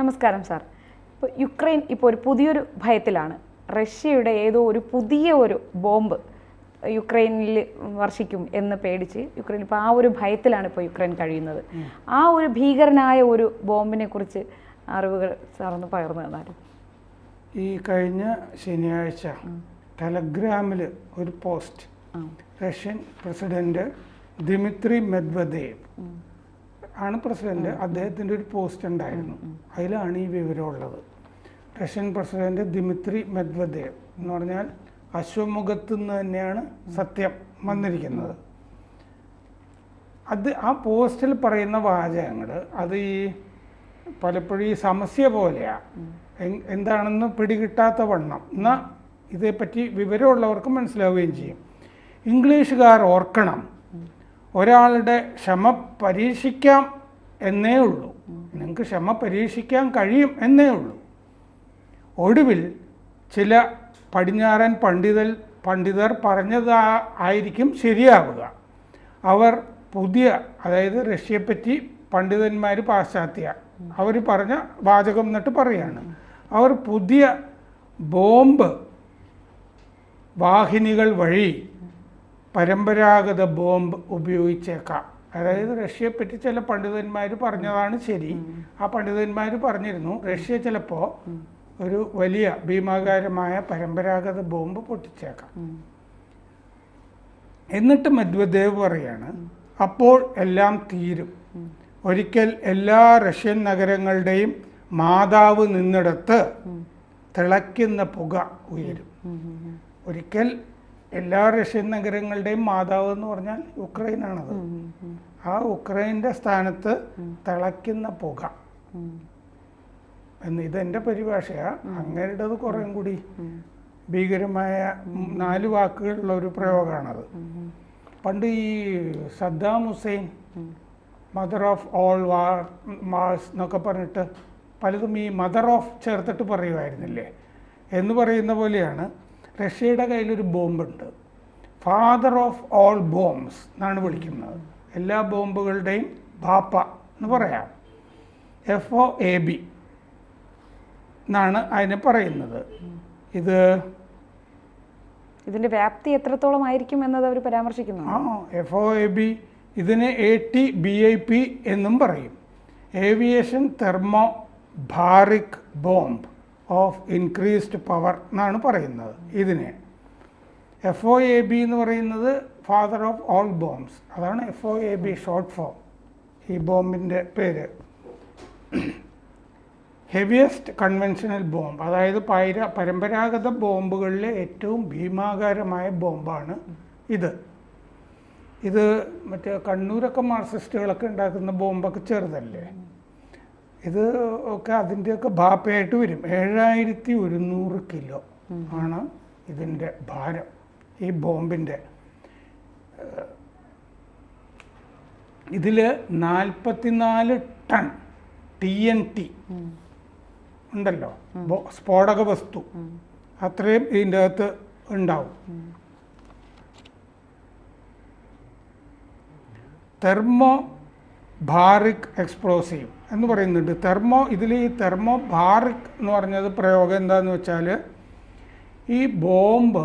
നമസ്കാരം സാർ. ഇപ്പോൾ യുക്രൈൻ ഇപ്പോൾ ഒരു പുതിയൊരു ഭയത്തിലാണ്. റഷ്യയുടെ ഏതോ ഒരു പുതിയ ഒരു ബോംബ് യുക്രൈനിൽ വർഷിക്കും എന്ന് പേടിച്ച് യുക്രൈൻ ഇപ്പോൾ ആ ഒരു ഭയത്തിലാണ് ഇപ്പോൾ യുക്രൈൻ കഴിയുന്നത്. ആ ഒരു ഭീകരനായ ഒരു ബോംബിനെ കുറിച്ച് അറിവുകൾ സാറൊന്ന് പകർന്നു തന്നാലും. ഈ കഴിഞ്ഞ ശനിയാഴ്ച ടെലഗ്രാമിൽ ഒരു post Russian president Dmitry Medvedev ആണ് പ്രസിഡന്റ്, അദ്ദേഹത്തിൻ്റെ ഒരു പോസ്റ്റ് ഉണ്ടായിരുന്നു. അതിലാണ് ഈ വിവരമുള്ളത്. റഷ്യൻ പ്രസിഡന്റ് ദിമിത്രി മെദ്വദേവ് എന്ന് പറഞ്ഞാൽ അശ്വമുഖത്തു നിന്ന് തന്നെയാണ് സത്യം വന്നിരിക്കുന്നത്. ആ പോസ്റ്റിൽ പറയുന്ന വാചകങ്ങൾ അത് ഈ പലപ്പോഴും ഈ സമസ്യ പോലെയാണ്, എന്താണെന്ന് പിടികിട്ടാത്ത വണ്ണം. എന്നാൽ ഇതേപ്പറ്റി വിവരമുള്ളവർക്ക് മനസ്സിലാവുകയും ചെയ്യും. ഇംഗ്ലീഷുകാർ ഓർക്കണം, ഒരാളുടെ ക്ഷമ പരീക്ഷിക്കാം എന്നേ ഉള്ളൂ, നിങ്ങൾക്ക് ക്ഷമ പരീക്ഷിക്കാൻ കഴിയും എന്നേ ഉള്ളൂ. ഒടുവിൽ ചില പടിഞ്ഞാറൻ പണ്ഡിതർ പറഞ്ഞതായിരിക്കും ശരിയാവുക. അവർ പുതിയ, അതായത് റഷ്യയെപ്പറ്റി പണ്ഡിതന്മാർ പാശ്ചാത്യ, അവർ പറഞ്ഞ വാചകം എന്നിട്ട് പറയാണ്, അവർ പുതിയ ബോംബ് വാഹിനികൾ വഴി പരമ്പരാഗത ബോംബ് ഉപയോഗിച്ചേക്കാം. അതായത് റഷ്യയെപ്പറ്റി ചില പണ്ഡിതന്മാർ പറഞ്ഞതാണ് ശരി. ആ പണ്ഡിതന്മാർ പറഞ്ഞിരുന്നു റഷ്യ ചിലപ്പോൾ ഒരു വലിയ ഭീമാകാരമായ പരമ്പരാഗത ബോംബ് പൊട്ടിച്ചേക്കാം. എന്നിട്ട് മെദ്വദേവ് പറയാണ്, അപ്പോൾ എല്ലാം തീരും. ഒരിക്കൽ എല്ലാ റഷ്യൻ നഗരങ്ങളുടെയും മാതാവ് നിന്നിടത്ത് തിളയ്ക്കുന്ന പുക ഉയരും. ഒരിക്കൽ എല്ലാ റഷ്യൻ നഗരങ്ങളുടെയും മാതാവ് എന്ന് പറഞ്ഞാൽ യുക്രൈനാണത്. ആ യുക്രൈൻ്റെ സ്ഥാനത്ത് തിളയ്ക്കുന്ന പുക എന്ന്, ഇതെൻ്റെ പരിഭാഷയാണ്. അങ്ങേരുടേത് കുറേ കൂടി ഭീകരമായ 4 വാക്കുകളുള്ള ഒരു പ്രയോഗമാണത്. പണ്ട് ഈ Saddam Hussein mother of all wars എന്നൊക്കെ പറഞ്ഞിട്ട് പലതും ഈ മദർ ഓഫ് ചേർത്തിട്ട് പറയുമായിരുന്നില്ലേ എന്ന് പറയുന്ന പോലെയാണ്. റഷ്യയുടെ കയ്യിലൊരു ബോംബുണ്ട്, ഫാദർ ഓഫ് ഓൾ ബോംബ്സ് എന്നാണ് വിളിക്കുന്നത്. എല്ലാ ബോംബുകളുടെയും ബാപ്പ എന്ന് പറയാം. FOAB എന്നാണ് അതിനെ പറയുന്നത്. ഇതിന്റെ വ്യാപ്തി എത്രത്തോളം ആയിരിക്കും എന്നത് അവർ പരാമർശിക്കുന്നു. FOAB ഇതിന് ATBIP എന്നും പറയും. Aviation thermo baric bomb of increased power എന്നാണ് പറയുന്നത്. ഇതിനെ FOAB എന്ന് പറയുന്നത് ഫാദർ ഓഫ് ഓൾ ബോംബ്സ്, അതാണ് FOAB ഷോർട്ട് ഫോം. ഈ ബോംബിൻ്റെ പേര് ഹെവിയസ്റ്റ് കൺവെൻഷണൽ ബോംബ്, അതായത് പരമ്പരാഗത ബോംബുകളിലെ ഏറ്റവും ഭീമാകാരമായ ബോംബാണ് ഇത്. ഇത് മറ്റേ കണ്ണൂരൊക്കെ മാർക്സിസ്റ്റുകളൊക്കെ ഉണ്ടാക്കുന്ന ബോംബൊക്കെ ചെറുതല്ലേ, ഇത് ഒക്കെ അതിൻ്റെയൊക്കെ ബാപ്പയായിട്ട് വരും. 7100 കിലോ ആണ് ഇതിൻ്റെ ഭാരം. ഈ ബോംബിൻ്റെ ഇതിൽ 44 ടൺ TNT ഉണ്ടല്ലോ, സ്ഫോടക വസ്തു, അത്രയും ഇതിൻ്റെ അകത്ത് ഉണ്ടാവും. തെർമോ ബാറിക് എക്സ്പ്ലോസീവ് എന്ന് പറയുന്നുണ്ട്. ഇതിൽ ഈ തെർമോ ബാറിക് എന്ന് പറഞ്ഞത് പ്രയോഗം എന്താണെന്ന് വെച്ചാൽ, ഈ ബോംബ്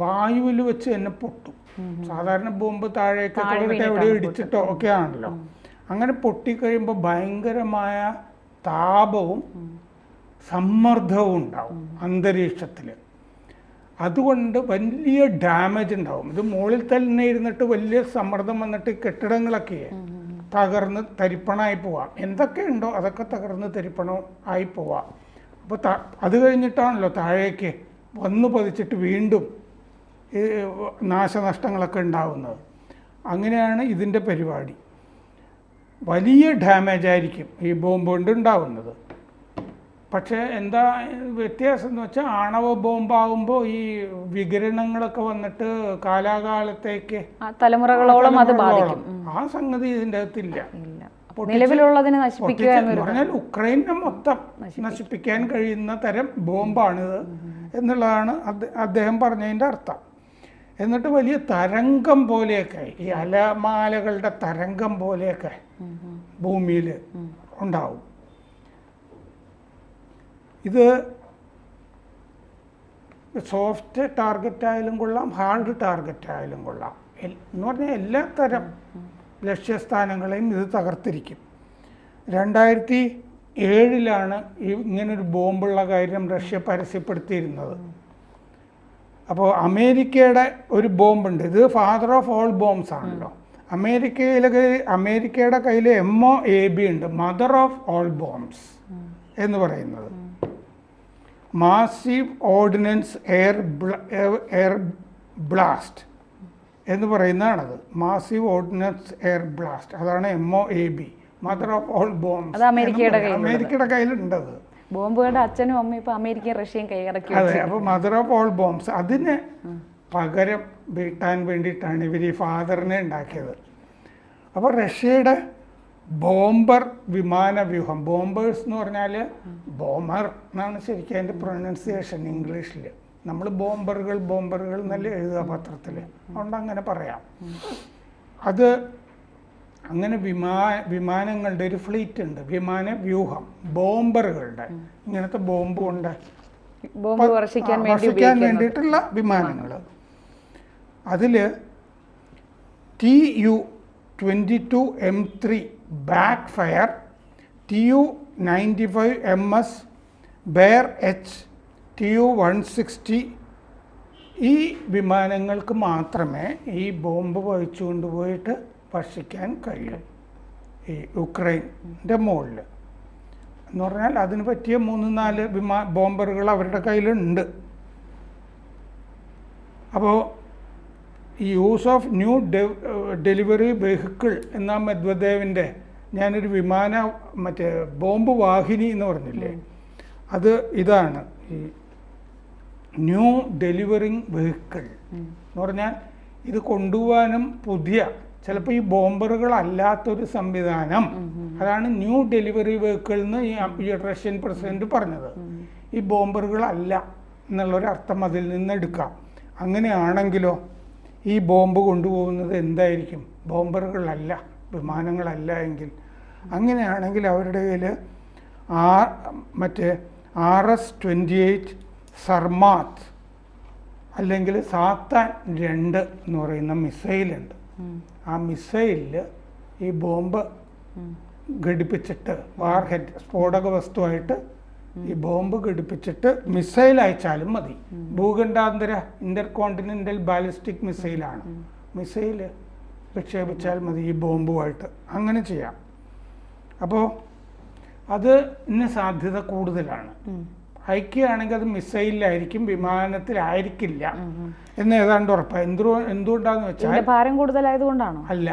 വായുവിൽ വെച്ച് തന്നെ പൊട്ടും. സാധാരണ ബോംബ് താഴേക്ക് എവിടെ ഇടിച്ചിട്ടോ ഒക്കെ ആണല്ലോ. അങ്ങനെ പൊട്ടിക്കഴിയുമ്പോൾ ഭയങ്കരമായ താപവും സമ്മർദ്ദവും ഉണ്ടാവും അന്തരീക്ഷത്തിൽ. അതുകൊണ്ട് വലിയ ഡാമേജ് ഉണ്ടാവും. ഇത് മുകളിൽ തന്നെ ഇരുന്നിട്ട് വലിയ സമ്മർദ്ദം വന്നിട്ട് കെട്ടിടങ്ങളൊക്കെ തകർന്ന് തരിപ്പണമായി പോവാം. എന്തൊക്കെ ഉണ്ടോ അതൊക്കെ തകർന്ന് തരിപ്പണം ആയി പോവാം. അപ്പോൾ അത് കഴിഞ്ഞിട്ടാണല്ലോ താഴേക്ക് വന്നു പതിച്ചിട്ട് വീണ്ടും നാശനഷ്ടങ്ങളൊക്കെ ഉണ്ടാവുന്നത്. അങ്ങനെയാണ് ഇതിൻ്റെ പരിപാടി. വലിയ ഡാമേജ് ആയിരിക്കും ഈ ബോംബ് കൊണ്ട് ഉണ്ടാവുന്നത്. പക്ഷേ എന്താ വ്യത്യാസം എന്ന് വെച്ചാൽ, ആണവ ബോംബാവുമ്പോൾ ഈ വികിരണങ്ങളൊക്കെ വന്നിട്ട് കാലാകാലത്തേക്ക് തലമുറകളോളം അത് ബാധിക്കും. ആ സംഗതി ഇതിൻ്റെ അകത്തില്ല. നിലവിലുള്ളതിനെ നശിപ്പിക്കുക എന്ന് പറഞ്ഞാൽ യുക്രൈനെ മൊത്തം നശിപ്പിക്കാൻ കഴിയുന്ന തരം ബോംബാണിത് എന്നുള്ളതാണ് അദ്ദേഹം പറഞ്ഞതിൻ്റെ അർത്ഥം. എന്നിട്ട് വലിയ തരംഗം പോലെയൊക്കെ, ഈ അലമാലകളുടെ തരംഗം പോലെയൊക്കെ ഭൂമിയിൽ ഉണ്ടാവും. ഇത് സോഫ്റ്റ് ടാർഗറ്റ് ആയാലും കൊള്ളാം, ഹാർഡ് ടാർഗറ്റ് ആയാലും കൊള്ളാം. എന്ന് പറഞ്ഞാൽ എല്ലാ തരം ലക്ഷ്യസ്ഥാനങ്ങളെയും ഇത് തകർത്തിരിക്കും. 2007 ഇങ്ങനൊരു ബോംബുള്ള കാര്യം റഷ്യ പരസ്യപ്പെടുത്തിയിരുന്നത്. അപ്പോൾ അമേരിക്കയുടെ ഒരു ബോംബുണ്ട്, ഇത് ഫാദർ ഓഫ് ഓൾ ബോംബ്സ് ആണല്ലോ. അമേരിക്കയുടെ കയ്യിൽ MOAB ഉണ്ട്, മദർ ഓഫ് ഓൾ ബോംബ്സ് എന്ന് പറയുന്നത്. മാസീവ് ഓർഡിനൻസ് എയർ ബ്ലാസ്റ്റ് എന്ന് പറയുന്നതാണത്. മാസീവ് ഓർഡിനൻസ് എയർ ബ്ലാസ്റ്റ്, അതാണ് MOAB, mother of all bombs. അമേരിക്കയുടെ കയ്യിലുണ്ടത്. ബോംബുകളുടെ അച്ഛനും അമ്മയും ഇപ്പൊ അമേരിക്കയും റഷ്യയും കൈയടക്കി. അതെ, അപ്പോൾ മദർ ഓഫ് ഓൾ ബോംബ്സ് അതിന് പകരം വീട്ടാൻ വേണ്ടിയിട്ടാണ് ഇവർ ഈ ഫാദറിനെ ഉണ്ടാക്കിയത്. അപ്പോൾ റഷ്യയുടെ ബോംബർ വിമാന വ്യൂഹം, ബോംബേഴ്സ് എന്ന് പറഞ്ഞാൽ ബോമർ എന്നാണ് ശരിക്കും അതിൻ്റെ പ്രൊനൗൺസിയേഷൻ ഇംഗ്ലീഷിൽ. നമ്മൾ ബോംബറുകൾ എന്നല്ലേ എഴുതുക പത്രത്തിൽ, അതുകൊണ്ട് അങ്ങനെ പറയാം. അത് അങ്ങനെ വിമാനങ്ങളുടെ ഒരു ഫ്ലീറ്റ് ഉണ്ട്, വിമാന വ്യൂഹം, ബോംബറുകളുടെ. ഇങ്ങനത്തെ ബോംബ് കൊണ്ട് വർഷിക്കാൻ വേണ്ടിയിട്ടുള്ള വിമാനങ്ങൾ. അതിൽ TU-22M3 back fire, TU-95MS bear H, TU-160 ഈ വിമാനങ്ങൾക്ക് മാത്രമേ ഈ ബോംബ് വഹിച്ചു കൊണ്ടുപോയിട്ട് വർഷിക്കാൻ കഴിയും ഈ യുക്രൈൻ്റെ മുകളിൽ. എന്ന് പറഞ്ഞാൽ അതിന് പറ്റിയ 3-4 ബോംബറുകൾ അവരുടെ കയ്യിലുണ്ട്. അപ്പോൾ ഈ use of new delivery vehicle എന്ന മെദ്വദേവിൻ്റെ, ഞാനൊരു മറ്റേ ബോംബ് വാഹിനി എന്ന് പറഞ്ഞില്ലേ, അത് ഇതാണ് ഈ ന്യൂ ഡെലിവറിങ് വെഹിക്കിൾ എന്ന് പറഞ്ഞാൽ ഇത് കൊണ്ടുപോകാനും പുതിയ, ചിലപ്പോൾ ഈ ബോംബറുകളല്ലാത്തൊരു സംവിധാനം, അതാണ് ന്യൂ ഡെലിവറി വെഹിക്കിൾ എന്ന് ഈ റഷ്യൻ പ്രസിഡന്റ് പറഞ്ഞത്. ഈ ബോംബറുകളല്ല എന്നുള്ളൊരർത്ഥം അതിൽ നിന്ന് എടുക്കാം. അങ്ങനെയാണെങ്കിലോ ഈ ബോംബ് കൊണ്ടുപോകുന്നത് എന്തായിരിക്കും? ബോംബറുകളല്ല, വിമാനങ്ങളല്ല എങ്കിൽ. അങ്ങനെയാണെങ്കിൽ അവരുടെ കയ്യിൽ മറ്റേ RS-28 സർമാത്ത് അല്ലെങ്കിൽ സാത്താൻ 2 എന്ന് പറയുന്ന മിസൈലുണ്ട്. ആ മിസൈലിൽ ഈ ബോംബ് ഘടിപ്പിച്ചിട്ട്, വാർഹെഡ് സ്ഫോടക വസ്തുവായിട്ട് ഈ ബോംബ് ഘടിപ്പിച്ചിട്ട് മിസൈൽ അയച്ചാലും മതി. ഭൂഖണ്ഡാന്തര ഇന്റർകോണ്ടിനെന്റൽ ബാലിസ്റ്റിക് മിസൈലാണ്. മിസൈൽ വിക്ഷേപിച്ചാൽ മതി ഈ ബോംബുമായിട്ട്. അങ്ങനെ ചെയ്യാം. അപ്പോൾ അതിന് സാധ്യത കൂടുതലാണ്. അയക്കുകയാണെങ്കിൽ അത് മിസൈലിലായിരിക്കും, വിമാനത്തിലായിരിക്കില്ല എന്ന് ഏതാണ്ട് ഉറപ്പാണ്. എന്തുകൊണ്ടാന്ന് വെച്ചാൽ ഭാരം കൂടുതലായതുകൊണ്ടാണോ? അല്ല,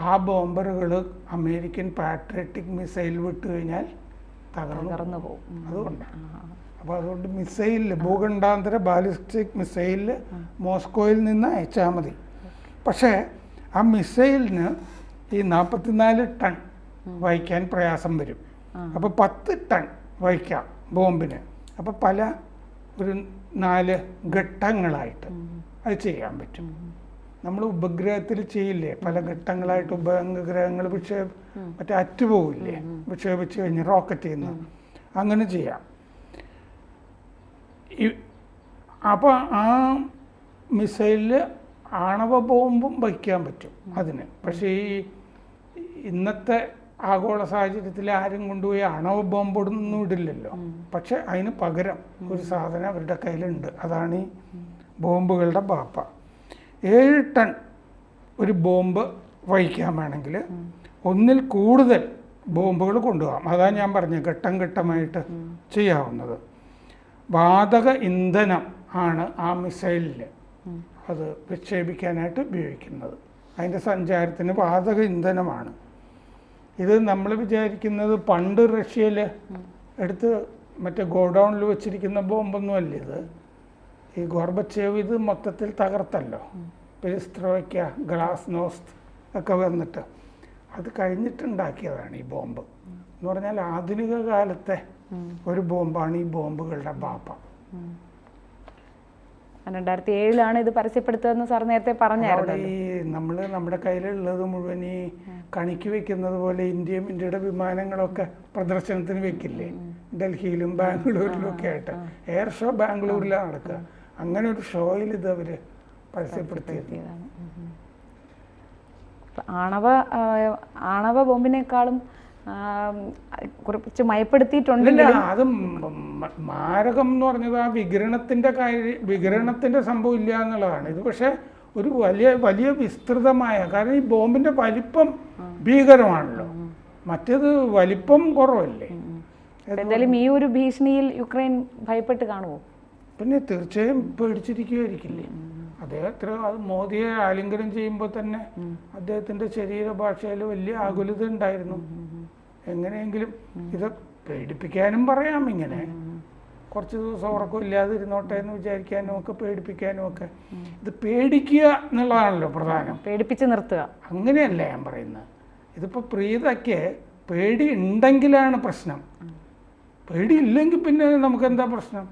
ആ ബോംബറുകൾ അമേരിക്കൻ പാട്രിയോട്ടിക് മിസൈൽ വിട്ടു കഴിഞ്ഞാൽ തകർന്നു പോകും. അതുകൊണ്ടാണ്. അപ്പോൾ അതുകൊണ്ട് മിസൈലിൽ, ഭൂഖണ്ഡാന്തര ബാലിസ്റ്റിക് മിസൈലിൽ മോസ്കോയിൽ നിന്ന് അയച്ചാൽ മതി. പക്ഷേ ആ മിസൈലിന് ഈ 44 ടൺ വഹിക്കാൻ പ്രയാസം വരും. അപ്പോൾ 10 ടൺ വഹിക്കാം ബോംബിന്. അപ്പോൾ ഒരു 4 ഘട്ടങ്ങളായിട്ട് അത് ചെയ്യാൻ പറ്റും. നമ്മൾ ഉപഗ്രഹത്തിൽ ചെയ്യില്ലേ, പല ഘട്ടങ്ങളായിട്ട് ഉപഗ്രഹങ്ങൾ മറ്റേ അറ്റുപോകില്ലേ വിക്ഷേപിച്ച് കഴിഞ്ഞ് റോക്കറ്റിൽ നിന്ന്, അങ്ങനെ ചെയ്യാം. അപ്പോൾ ആ മിസൈലിൽ ആണവ ബോംബും വയ്ക്കാൻ പറ്റും അതിന്. പക്ഷേ ഈ ഇന്നത്തെ ആഗോള സാഹചര്യത്തിൽ ആരും കൊണ്ടുപോയി ആണവ ബോംബൊന്നും ഇടില്ലല്ലോ. പക്ഷെ അതിന് പകരം ഒരു സാധനം അവരുടെ കയ്യിലുണ്ട്, അതാണ് ഈ ബോംബുകളുടെ ബാപ്പ. 7 ടൺ ഒരു ബോംബ് വഹിക്കാൻ വേണമെങ്കിൽ ഒന്നിൽ കൂടുതൽ ബോംബുകൾ കൊണ്ടുപോകാം. അതാണ് ഞാൻ പറഞ്ഞത്, ഘട്ടം ഘട്ടമായിട്ട് ചെയ്യാവുന്നത്. വാതക ഇന്ധനം ആണ് ആ മിസൈലിൽ അത് വിക്ഷേപിക്കാനായിട്ട് ഉപയോഗിക്കുന്നത്. അതിൻ്റെ സഞ്ചാരത്തിന് വാതക ഇന്ധനമാണ്. ഇത് നമ്മൾ വിചാരിക്കുന്നത് പണ്ട് റഷ്യയിൽ എടുത്ത് മറ്റേ ഗോഡൗണിൽ വെച്ചിരിക്കുന്ന ബോംബൊന്നുമല്ല ഇത്. ഈ ഗോർബച്ചേവ് ഇത് മൊത്തത്തിൽ തകർത്തല്ലോ, പെരിസ്ട്രോയ്ക്ക, ഗ്ലാസ്നോസ്ത് ഒക്കെ വന്നിട്ട് അത് കഴിഞ്ഞിട്ടുണ്ടാക്കിയതാണ് ഈ ബോംബ്. എന്ന് പറഞ്ഞാൽ ആധുനിക കാലത്തെ ഒരു ബോംബാണ് ഈ ബോംബുകളുടെ ബാപ്പ. 2007 ഇത് പരസ്യപ്പെടുത്തുകയെന്ന് സാർ നേരത്തെ പറഞ്ഞായിരുന്നു. ഈ നമ്മുടെ കയ്യിലുള്ളത് മുഴുവൻ ഈ കണിക്ക് വെക്കുന്നത് പോലെ ഇന്ത്യയുടെ വിമാനങ്ങളൊക്കെ പ്രദർശനത്തിന് വെക്കില്ലേ, ഡൽഹിയിലും ബാംഗ്ലൂരിലും ഒക്കെ ആയിട്ട്. എയർ ഷോ ബാംഗ്ലൂരിലാണ് നടക്കുക. അങ്ങനെ ഒരു ഷോയിൽ ഇത് അവർ പരസ്യപ്പെടുത്തിയത്. ആണവ ബോംബിനേക്കാളും കുറച്ച് മയപ്പെടുത്തിയിട്ടുണ്ട്. അത് മാരകം എന്ന് പറഞ്ഞത് ആ വികിരണത്തിന്റെ സംഭവം ഇല്ല എന്നുള്ളതാണ്. ഇത് പക്ഷെ ഒരു വലിയ വിസ്തൃതമായ, കാരണം ഈ ബോംബിന്റെ വലിപ്പം ഭീകരമാണല്ലോ, മറ്റേത് വലിപ്പം കുറവല്ലേ. എന്തായാലും ഈ ഒരു ഭീഷണിയിൽ യുക്രൈൻ ഭയപ്പെട്ട് കാണുമോ? പിന്നെ തീർച്ചയായും പേടിച്ചിരിക്കുകയായിരിക്കില്ലേ. അദ്ദേഹത്തിന് അത് മോദിയെ ആലിംഗനം ചെയ്യുമ്പോൾ തന്നെ അദ്ദേഹത്തിന്റെ ശരീരഭാഷയിൽ വലിയ ആകുലത ഉണ്ടായിരുന്നു. എങ്ങനെയെങ്കിലും ഇത് പേടിപ്പിക്കാനും പറയാം, ഇങ്ങനെ കുറച്ച് ദിവസം ഉറക്കം ഇല്ലാതിരുന്നോട്ടെ എന്ന് വിചാരിക്കാനും ഒക്കെ, പേടിപ്പിക്കാനും ഒക്കെ. ഇത് പേടിക്കുക എന്നുള്ളതാണല്ലോ പ്രധാനം, പേടിപ്പിച്ച് നിർത്തുക. അങ്ങനെയല്ല ഞാൻ പറയുന്നത്. ഇതിപ്പോൾ പ്രീതയ്ക്ക് പേടി ഉണ്ടെങ്കിലാണ് പ്രശ്നം, പേടി ഇല്ലെങ്കിൽ പിന്നെ നമുക്ക് എന്താ പ്രശ്നം?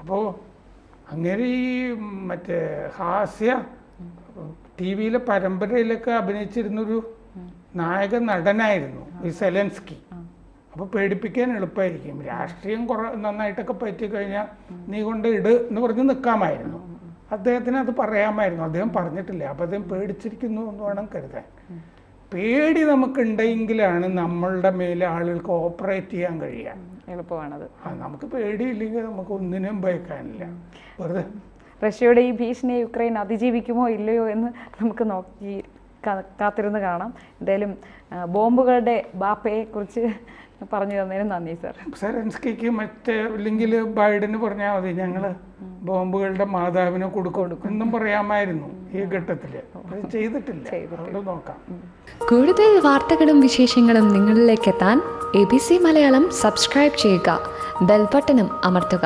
അപ്പോൾ അങ്ങനെ ഈ മറ്റേ ഹാസ്യ TV-യിലെ പരമ്പരയിലൊക്കെ അഭിനയിച്ചിരുന്നൊരു നായക നടനായിരുന്നു ഈ സെലൻസ്കി. അപ്പോൾ പേടിപ്പിക്കാൻ എളുപ്പമായിരിക്കും. രാഷ്ട്രീയം നന്നായിട്ടൊക്കെ പറ്റിക്കഴിഞ്ഞാൽ നീ കൊണ്ട് ഇട് എന്ന് പറഞ്ഞ് നിൽക്കാമായിരുന്നു. അദ്ദേഹത്തിന് അത് പറയാമായിരുന്നു. അദ്ദേഹം പറഞ്ഞിട്ടില്ല. അപ്പോൾ അദ്ദേഹം പേടിച്ചിരിക്കുന്നു എന്ന് വേണം കരുതാൻ. പേടി നമുക്കുണ്ടെങ്കിലാണ് നമ്മളുടെ മേലെ ആളുകൾക്ക് ഓപ്പറേറ്റ് ചെയ്യാൻ കഴിയുക. എളുപ്പമാണത്. നമുക്ക് പേടിയില്ലെങ്കിൽ നമുക്ക് ഒന്നിനും ഭയക്കാനില്ല. വെറുതെ റഷ്യയുടെ ഈ ഭീഷണിയെ യുക്രൈൻ അതിജീവിക്കുമോ ഇല്ലയോ എന്ന് നമുക്ക് നോക്കി കാത്തിരുന്ന് കാണാം. എന്തായാലും ബോംബുകളുടെ ബാപ്പയെ കുറിച്ച് പറഞ്ഞു തന്നതിന് നന്ദി സാർ. സെലൻസ്കിക്ക് അല്ലെങ്കിൽ ബൈഡന് പറഞ്ഞാൽ മതി, ഞങ്ങൾ ബോംബുകളുടെ മാതാവിനെ കൊടുക്കും എന്നും പറയാമായിരുന്നു ഈ ഘട്ടത്തിൽ. അത് ചെയ്തിട്ടില്ല. അതുകൊണ്ട് നോക്കാം. കൂടുതൽ വാർത്തകളും വിശേഷങ്ങളും നിങ്ങളിലേക്ക് എത്താൻ ABC മലയാളം സബ്സ്ക്രൈബ് ചെയ്യുക, ബെൽ ബട്ടണും അമർത്തുക.